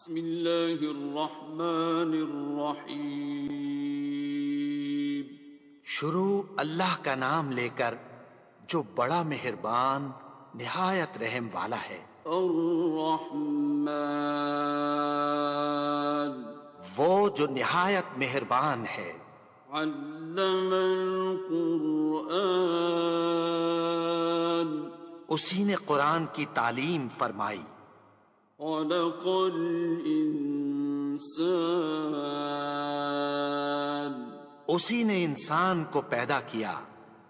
بسم اللہ الرحمن الرحیم۔ شروع اللہ کا نام لے کر جو بڑا مہربان نہایت رحم والا ہے۔ الرحمن، وہ جو نہایت مہربان ہے۔ علم القرآن، اسی نے قرآن کی تعلیم فرمائی۔ خلق الانسان، اسی نے انسان کو پیدا کیا۔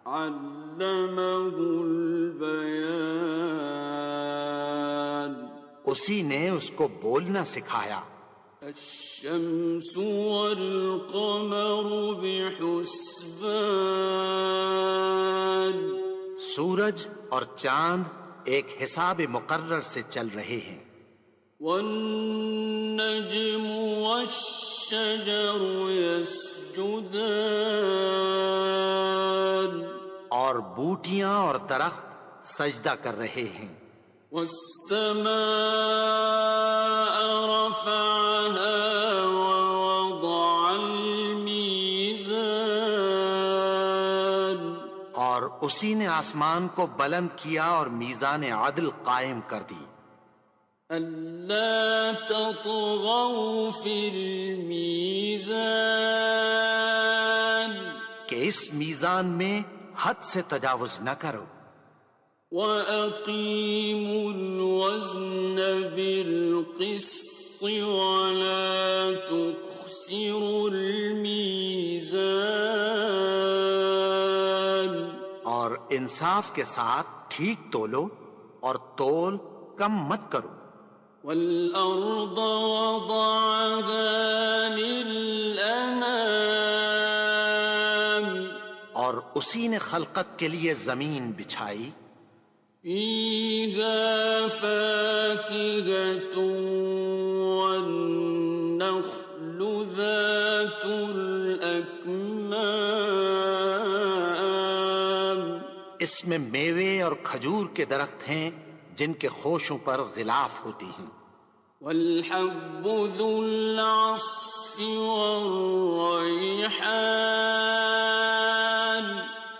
علمہ البیان، اسی نے اس کو بولنا سکھایا۔ الشمس والقمر بحسبان، سورج اور چاند ایک حساب مقرر سے چل رہے ہیں۔ والنجم والشجر يسجدان، اور بوٹیاں اور درخت سجدہ کر رہے ہیں۔ والسماء رفعها ووضع الميزان، اور اسی نے آسمان کو بلند کیا اور میزان عدل قائم کر دی۔ ألا تطغوا في الميزان، کہ اس میزان میں حد سے تجاوز نہ کرو۔ وَأَقِيمُوا الْوَزْنَ بِالْقِسْطِ وَلَا تُخْسِرُوا الْمِيزَانَ، اور انصاف کے ساتھ ٹھیک تولو اور تول کم مت کرو۔ وَالْأَرْضَ وَضَعَهَا لِلْأَنَامِ، اور اسی نے خلقت کے لیے زمین بچھائی۔ فِيهَا فَاكِهَةٌ وَالنَّخْلُ ذَاتُ الْأَكْمَامِ، اس میں میوے اور کھجور کے درخت ہیں جن کے خوشوں پر غلاف ہوتی ہیں۔ وَالْحَبُّ ذُو الْعَصْفِ وَالرَّيْحَانِ،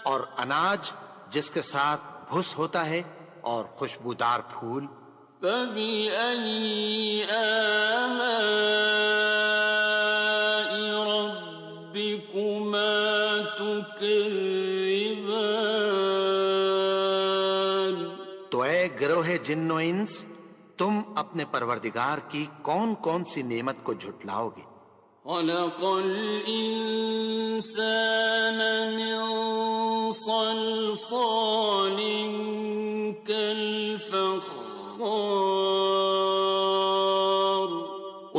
اور اناج جس کے ساتھ بھس ہوتا ہے اور خوشبودار پھول۔ فَبِأَيِّ آلَاءِ رَبِّكُمَا تُكَذِّبَانِ، تو اے گروہ جن و انس، تم اپنے پروردگار کی کون کون سی نعمت کو جھٹلاؤ گے؟ خَلَقَ الْإِنسَانَ مِنْ صَلْصَالٍ كَالْفَخَّارِ،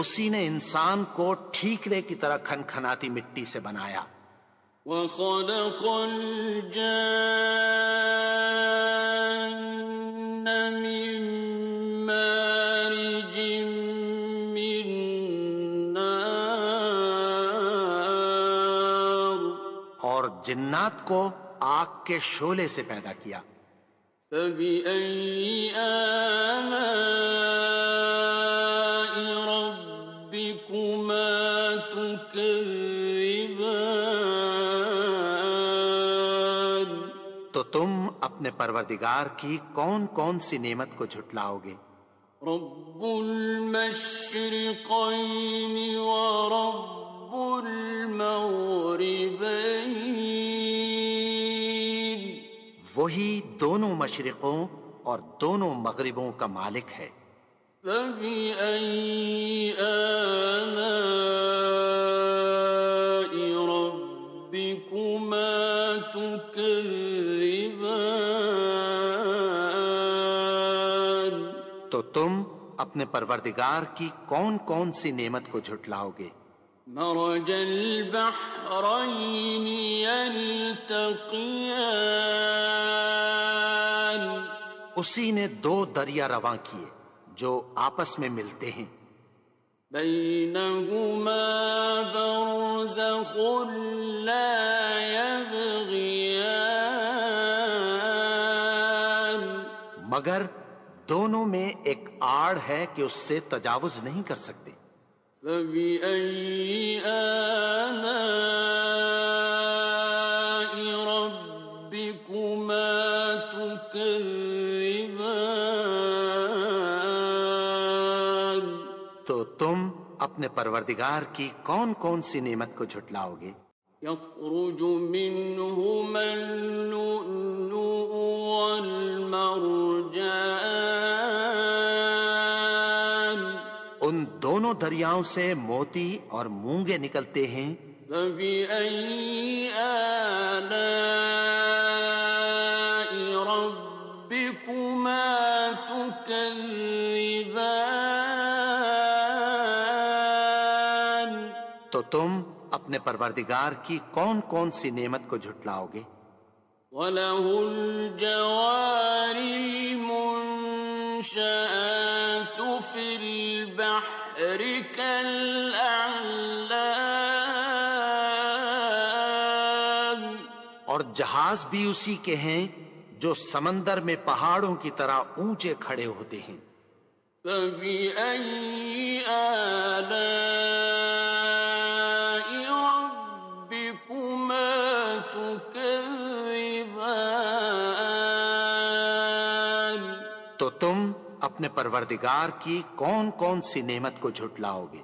اسی نے انسان کو ٹھیکرے کی طرح کھنکھناتی مٹی سے بنایا۔ وَخَلَقَ الْجَانَّ مِن مَّارِجٍ مِّن نَّارٍ، اور جنات کو آگ کے شعلے سے پیدا کیا۔ فَبِأَيِّ آلَاءِ رَبِّكُمَا تُكَذِّبَانِ، تو تم اپنے پروردگار کی کون کون سی نعمت کو جھٹلاؤ گے؟ رب المشرقین ورب المغربین، وہی دونوں مشرقوں اور دونوں مغربوں کا مالک ہے۔ فَبِأَيِّ آلَاءِ رَبِّكُمَا تُكَذِّبَانِ، تو تم اپنے پروردگار کی کون کون سی نعمت کو جھٹلاؤ گے؟ مرج البحرین یلتقیان، اسی نے دو دریا رواں کیے جو آپس میں ملتے ہیں۔ بینہما برزخ لا یبغیان، مگر دونوں میں ایک آڑ ہے کہ اس سے تجاوز نہیں کر سکتے۔ فَبِأَيِّ آلَاءِ رَبِّكُمَا تُكَذِّبَانِ؟ تو تم اپنے پروردگار کی کون کون سی نعمت کو جھٹلاؤ گے؟ يَخْرُجُ مِنْهُمَا اللُّؤْلُؤُ وَالْمَرْجَانُ۔ ان دونوں دریاؤں سے موتی اور مونگے نکلتے ہیں۔ فَبِأَيِّ آلَاءِ رَبِّكُمَا تُكَذِّبَانِ؟ تو تم اپنے پروردگار کی کون کون سی نعمت کو جھٹلاؤ گے؟ وَلَهُ الْجَوَارِ الْمُنشَآتُ فِي الْبَحْرِ كَالْأَعْلَامِ۔ اور جہاز بھی اسی کے ہیں جو سمندر میں پہاڑوں کی طرح اونچے کھڑے ہوتے ہیں۔ فَبِأَيِّ آلَاءِ رَبِّكُمَا تُكَذِّبَانِ؟ تو تم اپنے پروردگار کی کون کون سی نعمت کو جھٹلاؤ گے؟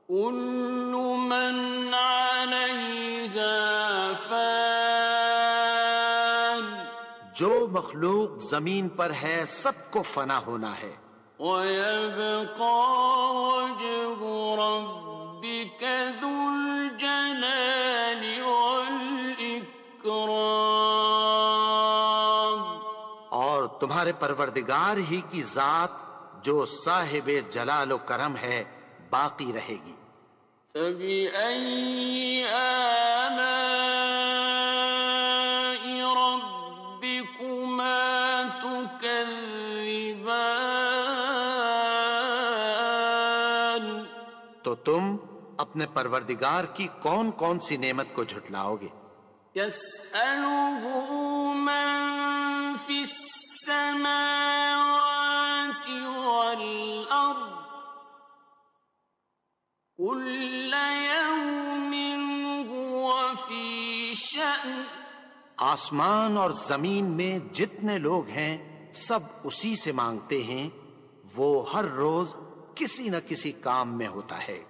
كُلُّ مَنْ عَلَيْهَا فَانٍ۔ جو مخلوق زمین پر ہے سب کو فنا ہونا ہے۔ وَيَبْقَى وَجْهُ رَبِّكَ ذُو الْجَلَالِ وَالْإِكْرَامِ۔ اور تمہارے پروردگار ہی کی ذات جو صاحب جلال و کرم ہے باقی رہے گی۔ فَبِأَيِّ آلَاءِ رَبِّكُمَا تُكَذِّبَانِ؟ تو تم اپنے پروردگار کی کون کون سی نعمت کو جھٹلاؤ گے؟ يَسْأَلُهُ مَن فِي السَّمَاوَاتِ وَالْأَرْضِ كُلَّ يَوْمٍ هُوَ فِي شَأْنٍ۔ آسمان اور زمین میں جتنے لوگ ہیں سب اسی سے مانگتے ہیں، وہ ہر روز کسی نہ کسی کام میں ہوتا ہے۔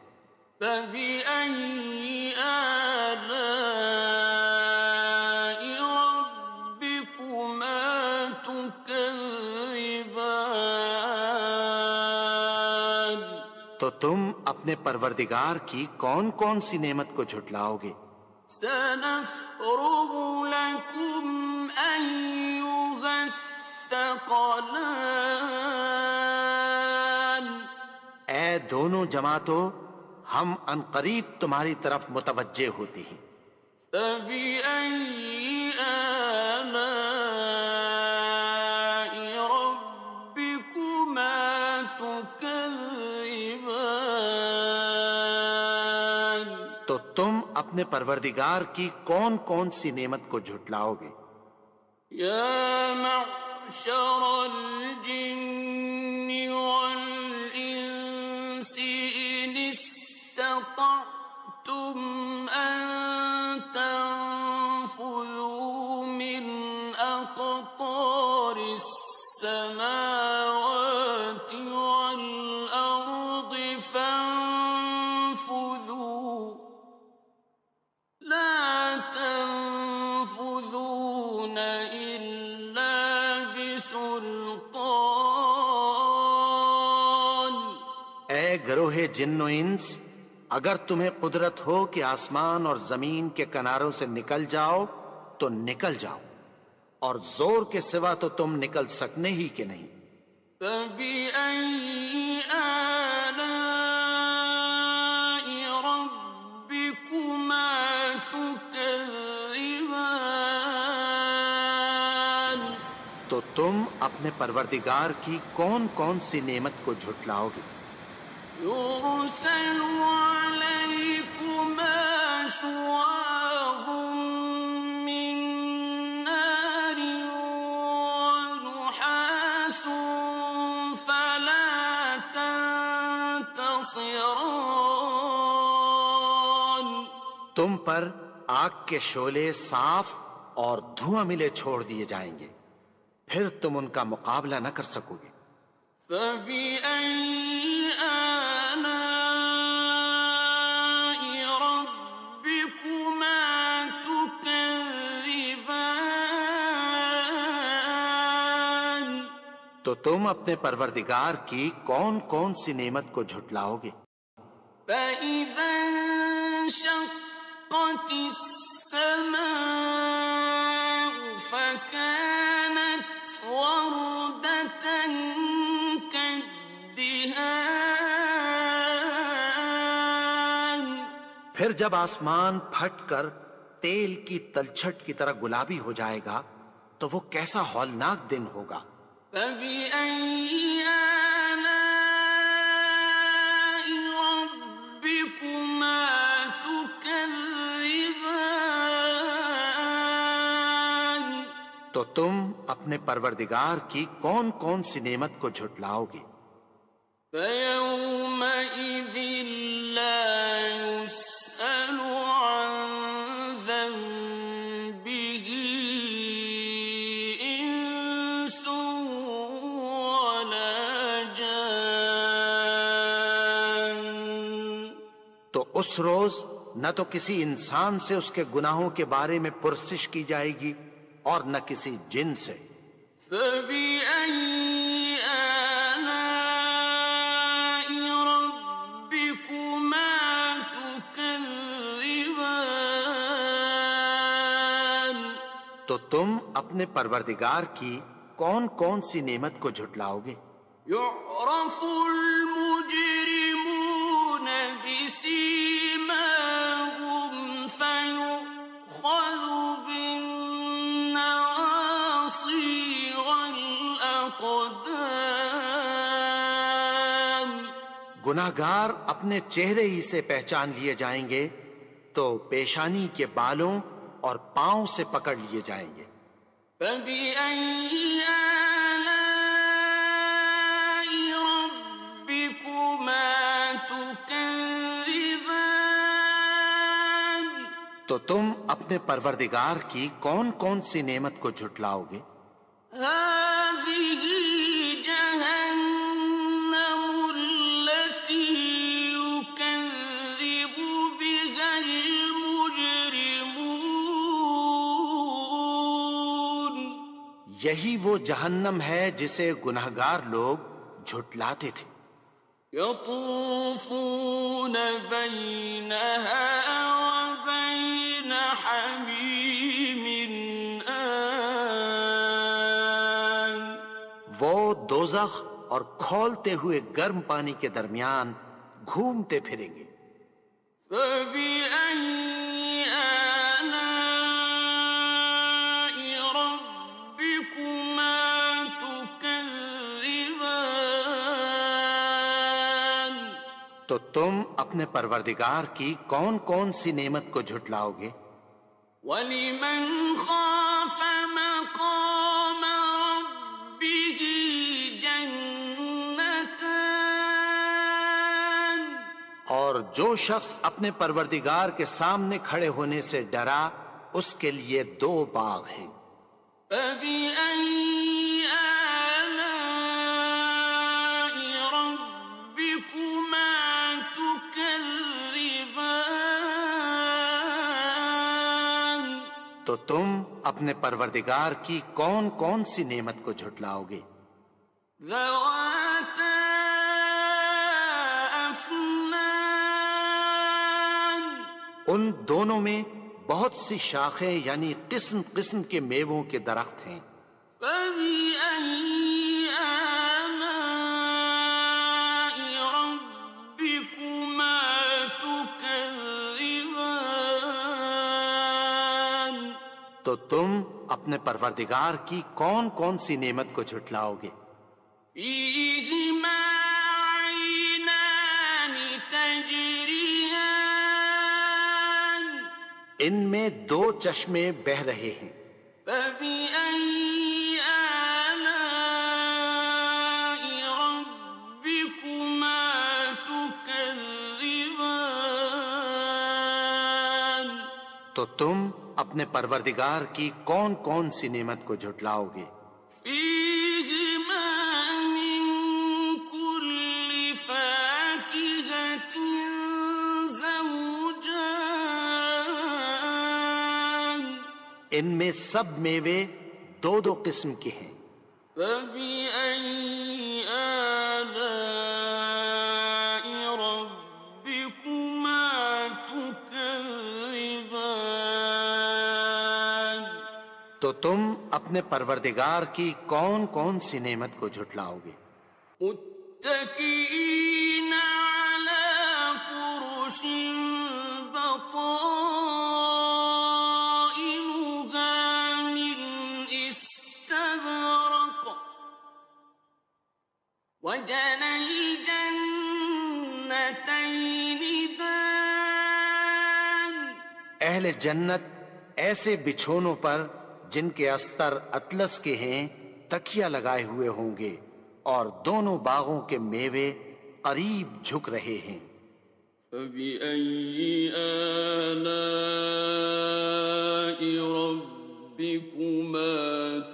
فَبِأَيِّ آلَاءِ رَبِّكُمَا تُكَذِّبَانِ؟ تو تم اپنے پروردگار کی کون کون سی نعمت کو جھٹلاؤ گے؟ سَنَفْرُغُ لَكُمْ أَيُّهَ الثَّقَلَانِ۔ اے دونوں جماعتوں، ہم عنقریب تمہاری طرف متوجہ ہوتے ہیں۔ فَبِأَيِّ آلَاءِ رَبِّكُمَا تُكَذِّبَانِ؟ تو تم اپنے پروردگار کی کون کون سی نعمت کو جھٹلاؤ گے؟ يَا مَعْشَرَ الْجِنِّ وَالْإِنسِ إِنِ اسْتَطَعْتُمْ أَن تَنفُذُوا مِنْ أَقْطَارِ السَّمَاوَاتِ وَالْأَرْضِ فَانفُذُوا لَا تَنفُذُونَ إِلَّا بِسُلْطَانٍ۔ اے گروہ جن و انس، اگر تمہیں قدرت ہو کہ آسمان اور زمین کے کناروں سے نکل جاؤ تو نکل جاؤ، اور زور کے سوا تو تم نکل سکنے ہی کہ نہیں۔ فَبِأَيِّ آلَاءِ رَبِّكُمَا تُكَذِّبَانِ؟ تو تم اپنے پروردگار کی کون کون سی نعمت کو جھٹلاؤ گے؟ يُرْسَلُ عَلَيْكُمَا شُوَاظٌ مِّن نَّارٍ وَنُحَاسٌ فَلَا طيران تم پر آگ کے شعلے صاف اور دھواں ملے چھوڑ دیے جائیں گے، پھر تم ان کا مقابلہ نہ کر سکو گے۔ فبأي آلاء ربكما تكذبان تو تم اپنے پروردگار کی کون کون سی نعمت کو جھٹلاؤ گے؟ فإذا انشقت السماء فكانت وردة كالدهان پھر جب آسمان پھٹ کر تیل کی تلچھٹ کی طرح گلابی ہو جائے گا تو وہ کیسا ہولناک دن ہوگا۔ فبأي آلاء ربكما تكذبان تو تم اپنے پروردگار کی کون کون سی نعمت کو جھٹلاؤ گے؟ فيومئذ لا يسأل عن ذنبه إنس ولا جان تو اس روز نہ تو کسی انسان سے اس کے گناہوں کے بارے میں پرسش کی جائے گی اور نہ کسی جن سے۔ فبأي آلاء ربكما تكذبان تو تم اپنے پروردگار کی کون کون سی نعمت کو جھٹلاؤ گے؟ يعرف المجرمون بسيماهم فيؤخذ بالنواصي والأقدام گناہگار اپنے چہرے ہی سے پہچان لیے جائیں گے تو پیشانی کے بالوں اور پاؤں سے پکڑ لیے جائیں گے۔ فبأي آلاء ربكما تكذبان تو تم اپنے پروردگار کی کون کون سی نعمت کو جھٹلاؤ گے؟ هذه جهنم التي يكذب بها المجرمون یہی وہ جہنم ہے جسے گناہگار لوگ جھٹلاتے تھے۔ يطوفون بينها وبين حميم آن وہ دوزخ اور کھولتے ہوئے گرم پانی کے درمیان گھومتے پھریں گے۔ فبأي آلاء ربكما تكذبان تو تم اپنے پروردگار کی کون کون سی نعمت کو جھٹلاؤ گے؟ وَلِمَنْ خَافَ مَقَامَ رَبِّهِ جَنَّتَانِ اور جو شخص اپنے پروردگار کے سامنے کھڑے ہونے سے ڈرا اس کے لیے دو باغ ہیں۔ فَبِأَيِّ آلَاءِ رَبِّكُمَا تُكَذِّبَانِ تو تم اپنے پروردگار کی کون کون سی نعمت کو جھٹلاؤ گے؟ ذَوَاتَا أَفْنَانٍ ان دونوں میں بہت سی شاخیں یعنی قسم قسم کے میووں کے درخت ہیں۔ فَبِأَيِّ آلَاءِ رَبِّكُمَا تُكَذِّبَانِ تو تم اپنے پروردگار کی کون کون سی نعمت کو جھٹلاؤ گے؟ فِيهِمَا عَيْنَانِ تَجْرِيَانِ ان میں دو چشمے بہہ رہے ہیں۔ فَبِأَيِّ آلَاءِ رَبِّكُمَا تُكَذِّبَانِ تو تم اپنے پروردگار کی کون کون سی نعمت کو جھٹلاؤ گے؟ فيهما من كل فاكهة زوجان ان میں سب میوے دو دو قسم کے ہیں۔ فبأي آلاء ربكما تكذبان تو تم اپنے پروردگار کی کون کون سی نعمت کو جھٹلاؤ گے؟ متكئين على فرش بطائنها من استبرق وجنى الجنتين دان اہل جنت ایسے بچھونوں پر جن کے استر اطلس کے ہیں تکیہ لگائے ہوئے ہوں گے، اور دونوں باغوں کے میوے قریب جھک رہے ہیں۔ فبأي آلاء ربكما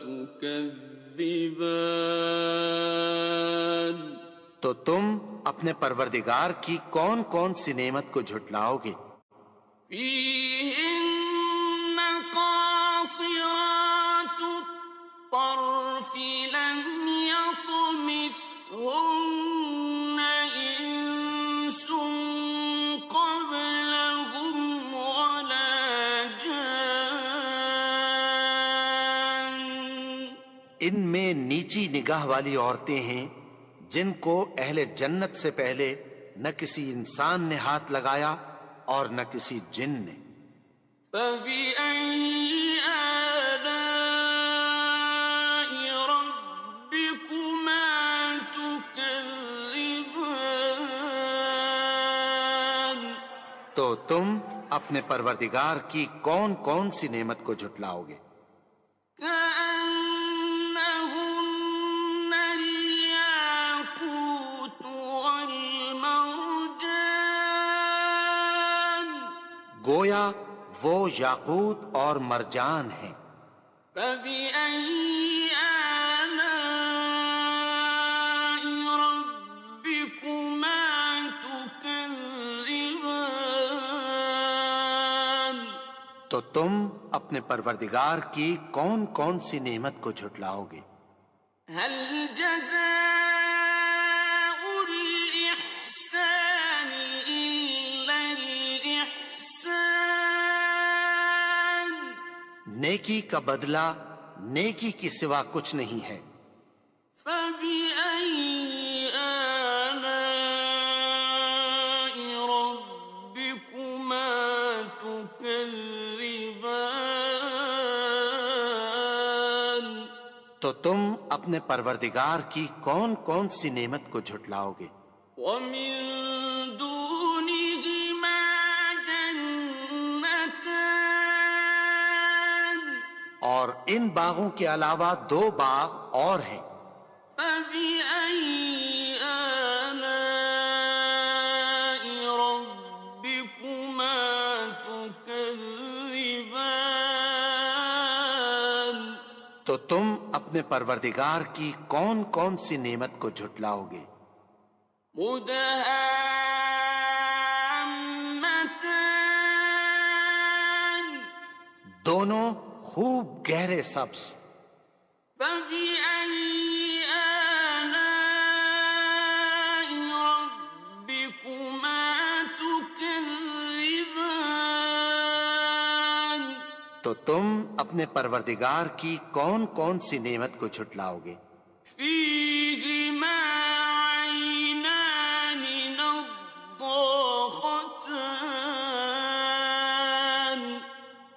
تكذبان تو تم اپنے پروردگار کی کون کون سی نعمت کو جھٹلاؤ گے؟ فيهن قاصرات الطرف لم يطمثهن إنس قبلهم ولا جان ان میں نیچی نگاہ والی عورتیں ہیں جن کو اہل جنت سے پہلے نہ کسی انسان نے ہاتھ لگایا اور نہ کسی جن نے۔ فبأي آلاء ربكما تكذبان تو تم اپنے پروردگار کی کون کون سی نعمت کو جھٹلاؤ گے؟ كأنهن الياقوت والمرجان گویا وہ یاقوت اور مرجان ہیں۔ فبأي آلاء ربكما تكذبان تو تم اپنے پروردگار کی کون کون سی نعمت کو جھٹلاؤ گے؟ هل جزاء الإحسان إلا الإحسان نیکی کا بدلہ نیکی کی سوا کچھ نہیں ہے۔ فبأي آلاء ربكما تكذبان تو تم اپنے پروردگار کی کون کون سی نعمت کو جھٹلاؤ گے؟ ومن دونهما جنتان اور ان باغوں کے علاوہ دو باغ اور ہیں۔ فبأي آلاء ربكما تكذبان تو تم اپنے پروردگار کی کون کون سی نعمت کو جھٹلاؤ گے؟ مدهامتان دونوں خوب گہرے سبز۔ فبأي آلاء ربكما تكذبان تو تم اپنے پروردگار کی کون کون سی نعمت کو جھٹلاؤ گے؟ فيهما عينان نضاختان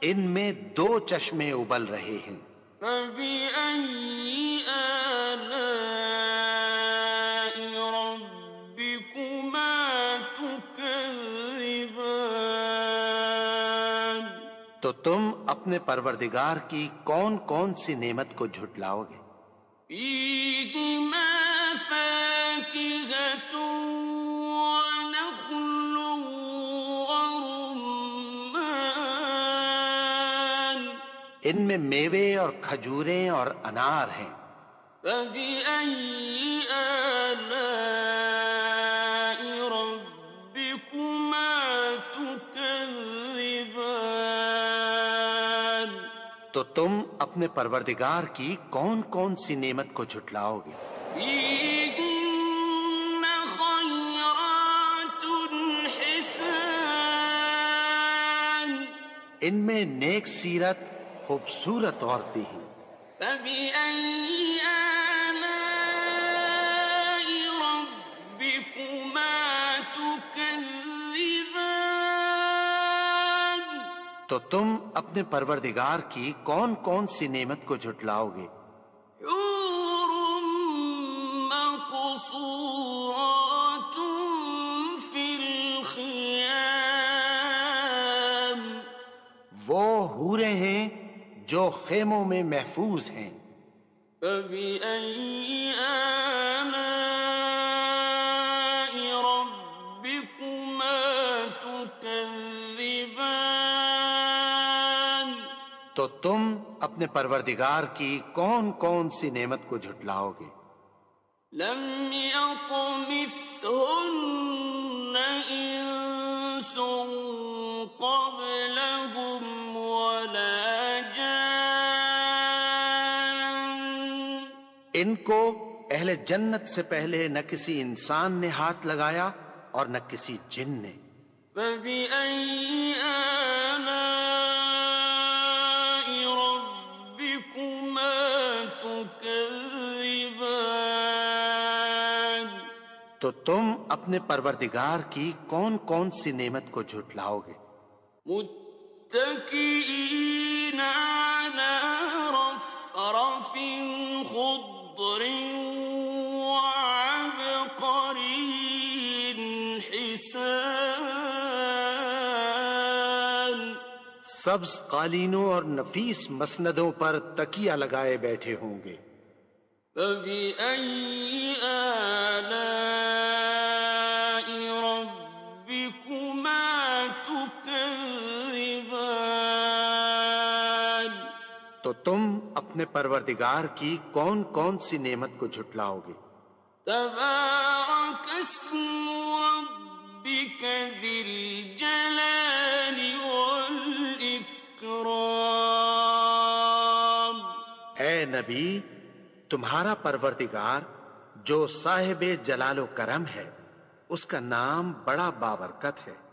ان میں دو چشمے ابل رہے ہیں۔ فبأي آلاء ربكما تكذبان تو تم اپنے پروردگار کی کون کون سی نعمت کو جھٹلاؤ گے؟ فيهما فاكهة ونخل ورمان ان میں میوے اور کھجوریں اور انار ہیں۔ فبأي آلاء ربكما تكذبان؟ تو تم اپنے پروردگار کی کون کون سی نعمت کو جھٹلاؤ گے؟ فيهن خيرات حسان، ان میں نیک سیرت خوبصورت عورتیں ہیں۔ فبأي آلاء ربكما تكذبان؟ تو تم اپنے پروردگار کی کون کون سی نعمت کو جھٹلاؤ گے؟ حور مقصورات في الخيام، وہ حوریں ہیں جو خیموں میں محفوظ ہیں۔ فبأي آلاء ربكما تكذبان؟ تو تم اپنے پروردگار کی کون کون سی نعمت کو جھٹلاؤ گے؟ لم يطمثهن إنس قبلهم ولا جان، ان کو اہل جنت سے پہلے نہ کسی انسان نے ہاتھ لگایا اور نہ کسی جن نے۔ فبأي آلاء ربكما تكذبان؟ تو تم اپنے پروردگار کی کون کون سی نعمت کو جھٹلاؤ گے؟ متكئين على رفرف خضر وعبقري حسان، سبز قالینوں اور نفیس مسندوں پر تکیہ لگائے بیٹھے ہوں گے۔ فبأي آلاء ربكما تكذبان؟ تو تم اپنے پروردگار کی کون کون سی نعمت کو جھٹلاؤ گے؟ تبارك اسم ربك ذي الجلال والإكرام۔ اے نبی، تمہارا پروردگار جو صاحب جلال و کرم ہے، اس کا نام بڑا بابرکت ہے۔